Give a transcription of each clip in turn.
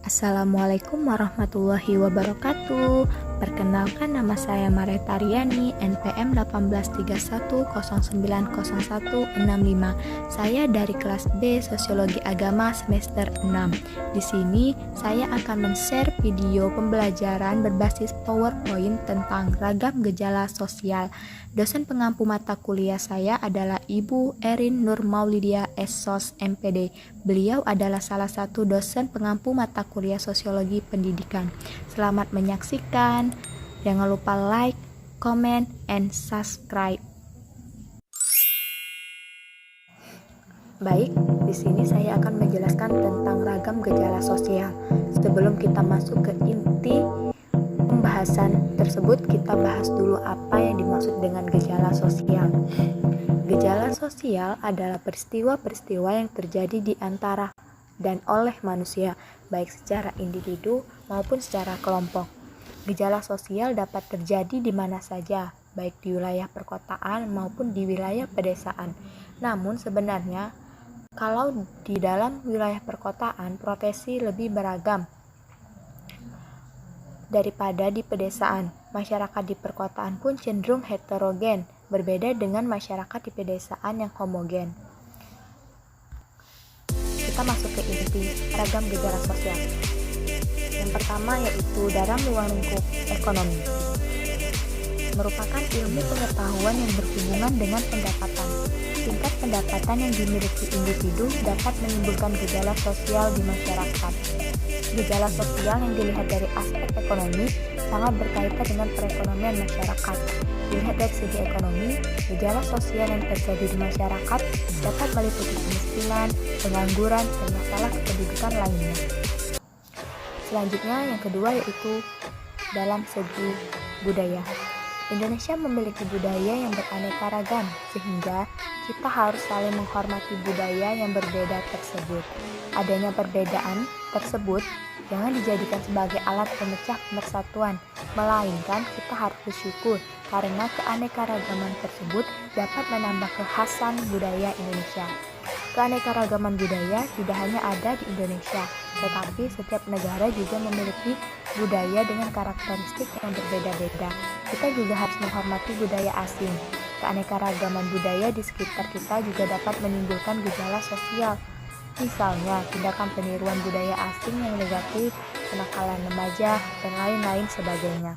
Assalamualaikum warahmatullahi wabarakatuh. Perkenalkan, nama saya Mareta Riani, NPM 1831090165. Saya dari kelas B Sosiologi Agama semester 6. Di sini saya akan men-share video pembelajaran berbasis PowerPoint tentang ragam gejala sosial. Dosen pengampu mata kuliah saya adalah Ibu Erin Nur Maulidia SSOS MPD. Beliau adalah salah satu dosen pengampu mata kuliah Sosiologi Pendidikan. Selamat menyaksikan. Jangan lupa like, comment, and subscribe. Baik, di sini saya akan menjelaskan tentang ragam gejala sosial. Sebelum kita masuk ke inti pembahasan tersebut, kita bahas dulu apa yang dimaksud dengan gejala sosial. Gejala sosial adalah peristiwa-peristiwa yang terjadi di antara dan oleh manusia, baik secara individu maupun secara kelompok. Gejala sosial dapat terjadi di mana saja, baik di wilayah perkotaan maupun di wilayah pedesaan. Namun sebenarnya, kalau di dalam wilayah perkotaan, profesi lebih beragam daripada di pedesaan. Masyarakat di perkotaan pun cenderung heterogen, berbeda dengan masyarakat di pedesaan yang homogen. Kita masuk ke inti ragam gejala sosial. Yang pertama yaitu dalam ruang lingkup ekonomi. Merupakan ilmu pengetahuan yang berhubungan dengan pendapatan. Tingkat pendapatan yang dimiliki individu dapat menimbulkan gejala sosial di masyarakat. Gejala sosial yang dilihat dari aspek ekonomi sangat berkaitan dengan perekonomian masyarakat. Dilihat dari segi ekonomi, gejala sosial yang terjadi di masyarakat dapat meliputi kemiskinan, pengangguran, dan masalah kependudukan lainnya. Selanjutnya, yang kedua yaitu dalam segi budaya. Indonesia memiliki budaya yang beraneka ragam, sehingga kita harus saling menghormati budaya yang berbeda tersebut. Adanya perbedaan tersebut jangan dijadikan sebagai alat pemecah persatuan, melainkan kita harus bersyukur karena keanekaragaman tersebut dapat menambah kekhasan budaya Indonesia. Keanekaragaman budaya tidak hanya ada di Indonesia, tetapi setiap negara juga memiliki budaya dengan karakteristik yang berbeda-beda. Kita juga harus menghormati budaya asing. Keanekaragaman budaya di sekitar kita juga dapat menimbulkan gejala sosial. Misalnya, tindakan peniruan budaya asing yang negatif, kenakalan remaja, dan lain-lain sebagainya.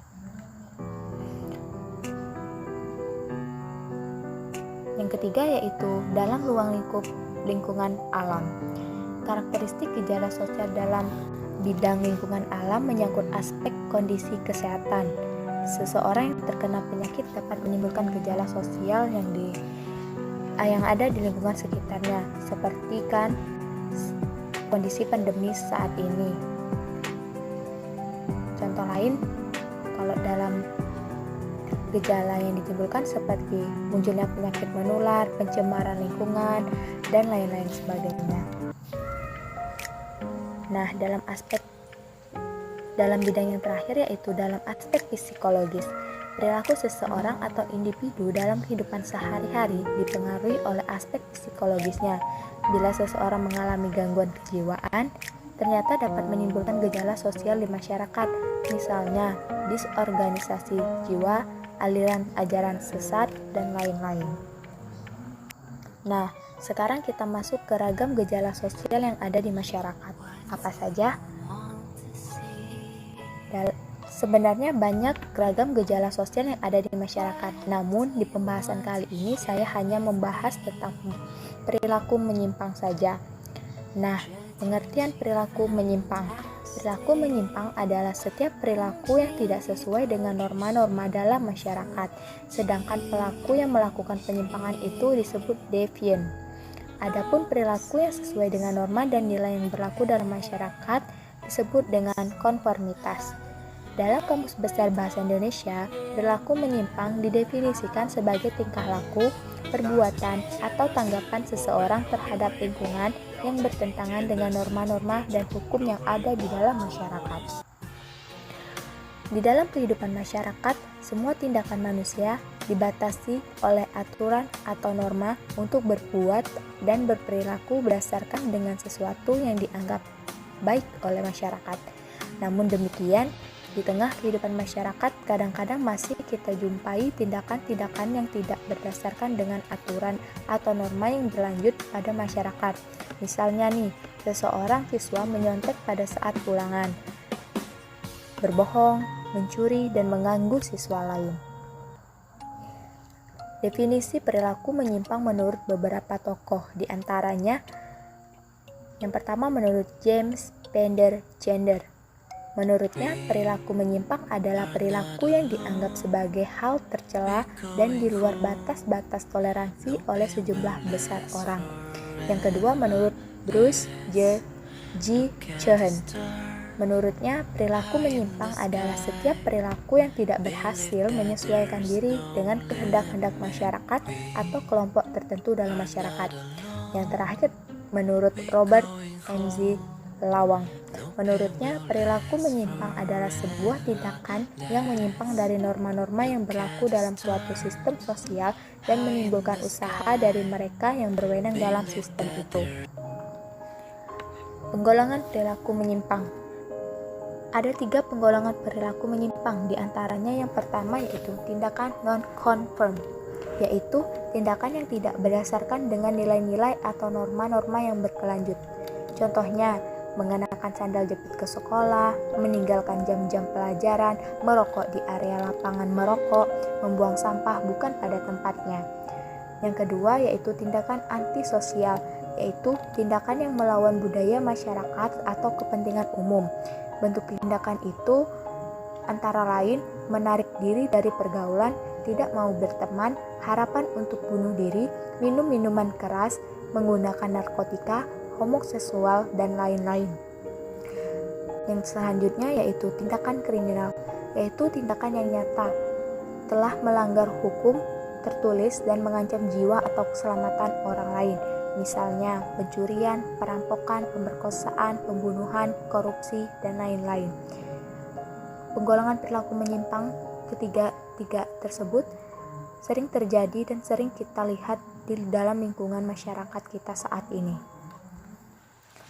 Yang ketiga yaitu dalam ruang lingkungan alam. Karakteristik gejala sosial dalam bidang lingkungan alam menyangkut aspek kondisi kesehatan. Seseorang yang terkena penyakit dapat menimbulkan gejala sosial yang ada di lingkungan sekitarnya, seperti kondisi pandemi saat ini. Contoh lain, kalau dalam gejala yang ditimbulkan seperti munculnya penyakit menular, pencemaran lingkungan, dan lain-lain sebagainya. Nah, dalam bidang yang terakhir yaitu dalam aspek psikologis. Perilaku seseorang atau individu dalam kehidupan sehari-hari dipengaruhi oleh aspek psikologisnya. Bila seseorang mengalami gangguan kejiwaan, ternyata dapat menimbulkan gejala sosial di masyarakat, misalnya disorganisasi jiwa, aliran ajaran sesat, dan lain-lain. Nah, sekarang kita masuk ke ragam gejala sosial yang ada di masyarakat. Apa saja? Sebenarnya banyak ragam gejala sosial yang ada di masyarakat. Namun, di pembahasan kali ini saya hanya membahas tentang perilaku menyimpang saja. Nah, pengertian perilaku menyimpang. Perilaku menyimpang adalah setiap perilaku yang tidak sesuai dengan norma-norma dalam masyarakat. Sedangkan pelaku yang melakukan penyimpangan itu disebut deviant. Adapun perilaku yang sesuai dengan norma dan nilai yang berlaku dalam masyarakat disebut dengan konformitas. Dalam Kamus Besar Bahasa Indonesia, perilaku menyimpang didefinisikan sebagai tingkah laku, perbuatan, atau tanggapan seseorang terhadap lingkungan yang bertentangan dengan norma-norma dan hukum yang ada di dalam masyarakat. Di dalam kehidupan masyarakat, semua tindakan manusia dibatasi oleh aturan atau norma untuk berbuat dan berperilaku berdasarkan dengan sesuatu yang dianggap baik oleh masyarakat. Namun demikian, di tengah kehidupan masyarakat, kadang-kadang masih kita jumpai tindakan-tindakan yang tidak berdasarkan dengan aturan atau norma yang berlanjut pada masyarakat. Misalnya nih, seseorang siswa menyontek pada saat ulangan, berbohong, mencuri, dan mengganggu siswa lain. Definisi perilaku menyimpang menurut beberapa tokoh, di antaranya yang pertama menurut James Pender Gender. Menurutnya, perilaku menyimpang adalah perilaku yang dianggap sebagai hal tercela dan di luar batas-batas toleransi oleh sejumlah besar orang. Yang kedua, menurut Bruce G. Cohen. Menurutnya, perilaku menyimpang adalah setiap perilaku yang tidak berhasil menyesuaikan diri dengan kehendak-kehendak masyarakat atau kelompok tertentu dalam masyarakat. Yang terakhir, menurut Robert M.Z. Lawang. Menurutnya, perilaku menyimpang adalah sebuah tindakan yang menyimpang dari norma-norma yang berlaku dalam suatu sistem sosial dan menimbulkan usaha dari mereka yang berwenang dalam sistem itu. Penggolongan perilaku menyimpang. Ada 3 penggolongan perilaku menyimpang, di antaranya yang pertama yaitu tindakan non-conform, yaitu tindakan yang tidak berdasarkan dengan nilai-nilai atau norma-norma yang berkelanjut. Contohnya, mengenakan sandal jepit ke sekolah, meninggalkan jam-jam pelajaran, merokok di area lapangan merokok, membuang sampah bukan pada tempatnya. Yang kedua yaitu tindakan antisosial, yaitu tindakan yang melawan budaya masyarakat atau kepentingan umum. Bentuk tindakan itu antara lain menarik diri dari pergaulan, tidak mau berteman, harapan untuk bunuh diri, minum minuman keras, menggunakan narkotika, homoseksual, dan lain-lain. Yang selanjutnya yaitu tindakan kriminal, yaitu tindakan yang nyata telah melanggar hukum tertulis dan mengancam jiwa atau keselamatan orang lain, misalnya pencurian, perampokan, pemerkosaan, pembunuhan, korupsi, dan lain-lain. Penggolongan perilaku menyimpang ketiga tersebut sering terjadi dan sering kita lihat di dalam lingkungan masyarakat kita saat ini.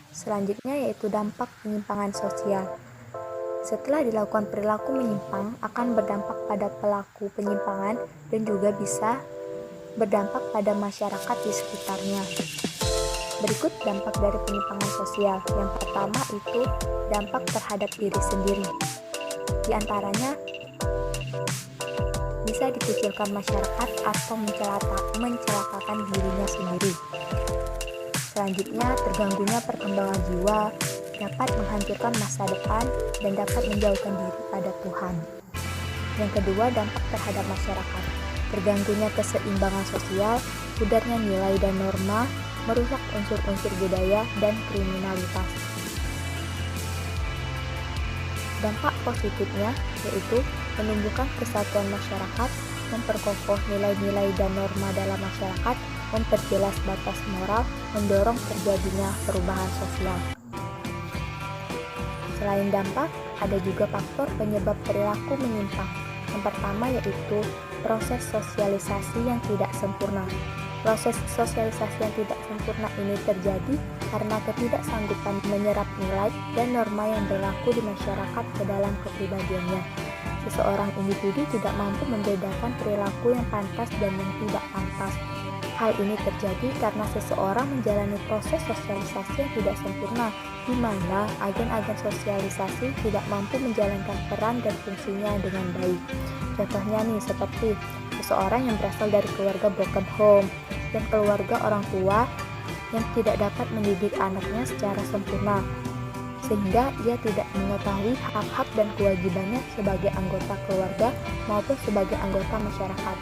Selanjutnya yaitu dampak penyimpangan sosial. Setelah dilakukan perilaku menyimpang akan berdampak pada pelaku penyimpangan dan juga bisa berdampak pada masyarakat di sekitarnya. Berikut dampak dari penyimpangan sosial. Yang pertama itu dampak terhadap diri sendiri. Di antaranya bisa dikucilkan masyarakat atau mencelakakan dirinya sendiri. Selanjutnya, terganggunya perkembangan jiwa dapat menghancurkan masa depan dan dapat menjauhkan diri pada Tuhan. Yang kedua, dampak terhadap masyarakat. Terganggunya keseimbangan sosial, pudarnya nilai dan norma, merusak unsur-unsur budaya dan kriminalitas. Dampak positifnya yaitu menumbuhkan kesatuan masyarakat, memperkokoh nilai-nilai dan norma dalam masyarakat, memperjelas batas moral, mendorong terjadinya perubahan sosial. Selain dampak, ada juga faktor penyebab perilaku menyimpang. Yang pertama yaitu proses sosialisasi yang tidak sempurna. Proses sosialisasi yang tidak sempurna ini terjadi karena ketidaksanggupan menyerap nilai dan norma yang berlaku di masyarakat ke dalam kepribadiannya. Seseorang individu tidak mampu membedakan perilaku yang pantas dan yang tidak pantas. Hal ini terjadi karena seseorang menjalani proses sosialisasi yang tidak sempurna, di mana agen-agen sosialisasi tidak mampu menjalankan peran dan fungsinya dengan baik. Contohnya nih, seperti seseorang yang berasal dari keluarga broken home dan keluarga orang tua yang tidak dapat mendidik anaknya secara sempurna, sehingga ia tidak mengetahui hak-hak dan kewajibannya sebagai anggota keluarga maupun sebagai anggota masyarakat.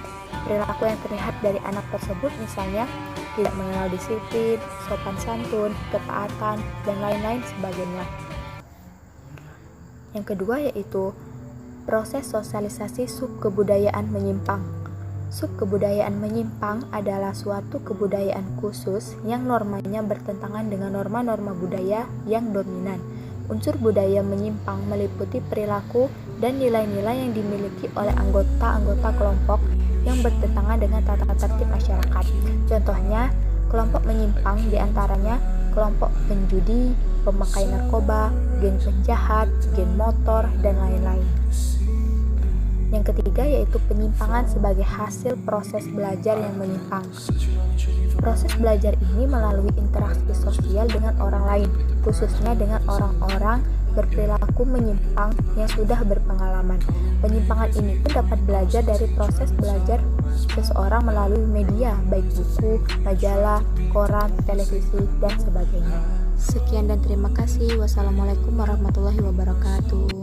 Perilaku yang terlihat dari anak tersebut misalnya tidak mengenal disiplin, sopan santun, ketaatan, dan lain-lain sebagainya. Yang kedua yaitu proses sosialisasi subkebudayaan menyimpang. Subkebudayaan menyimpang adalah suatu kebudayaan khusus yang normanya bertentangan dengan norma-norma budaya yang dominan. Unsur budaya menyimpang meliputi perilaku dan nilai-nilai yang dimiliki oleh anggota-anggota kelompok yang bertentangan dengan tata tertib masyarakat. Contohnya, kelompok menyimpang diantaranya kelompok penjudi, pemakai narkoba, geng penjahat, geng motor, dan lain-lain. Yang ketiga yaitu penyimpangan sebagai hasil proses belajar yang menyimpang. Proses belajar ini melalui interaksi sosial dengan orang lain, khususnya dengan orang-orang berperilaku menyimpang yang sudah berpengalaman. Penyimpangan ini pun dapat belajar dari proses belajar seseorang melalui media, baik buku, majalah, koran, televisi, dan sebagainya. Sekian dan terima kasih. Wassalamualaikum warahmatullahi wabarakatuh.